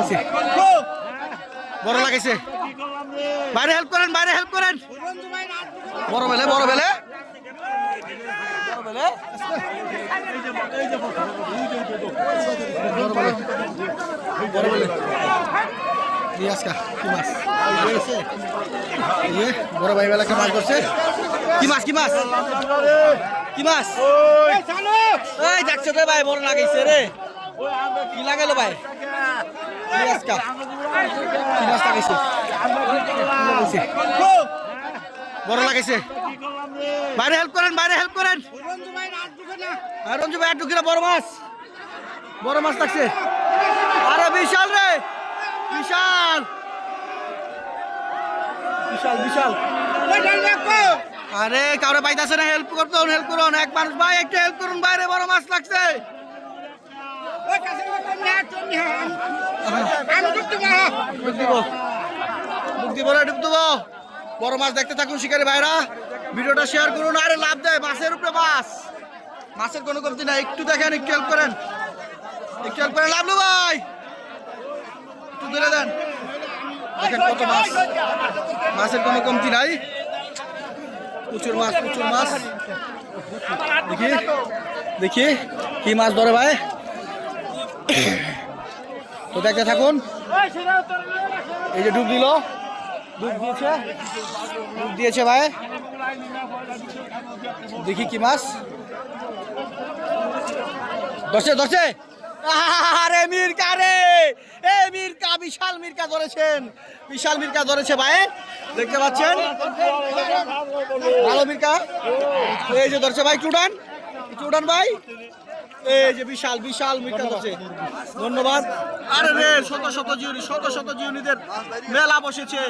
লাগাইছে বড় লাগাইছে বাইরে হেল্প করেন বড় বেলে বড় বেলে বড় ভাই বেলাকে মাছ করছে কি মাছ এই দেখছো রে ভাই বড় লাগাইছে রে কি লাগাইলো ভাই বড় লাগাইছে বাইরে হেল্প করেন রঞ্জু ভাই আর ঢুকি না বড় মাছ থাকছে আরে বিশাল রে বিশাল আরে কাউরে পাইতাছে না হেল্প করুন এক মানুষ ভাই একটু হেল্প করুন বাইরে বড় মাছ লাগছে বড় মাছ দেখতে থাকুন শিকারী ভাইরা ভিডিওটা শেয়ার করুন আরে লাভ দেয় মাছের উপরে মাছের কোনো কমতি নাই একটু দেখেন একটু হেল্প করেন লাভলু ভাই একটু ধরে দেন দেখেন কত মাছের কোনো কমতি নাই প্রচুর মাছ দেখি কি মাছ ধরে ভাই তো দেখতে থাকুন এই যে ডুব দিয়েছে ভাই দেখি কি মাছ ধরছে আরে মির্কা রে মির্কা বিশাল মির্কা ধরেছে ভাই দেখতে পাচ্ছেন ভালো মির্কা এই যে ধরছে ভাই চুডান ভাই এই যে বিশাল মির্কা ধরছে ধন্যবাদ আরে রে শত শত জিওনিদের মেলা বসেছে।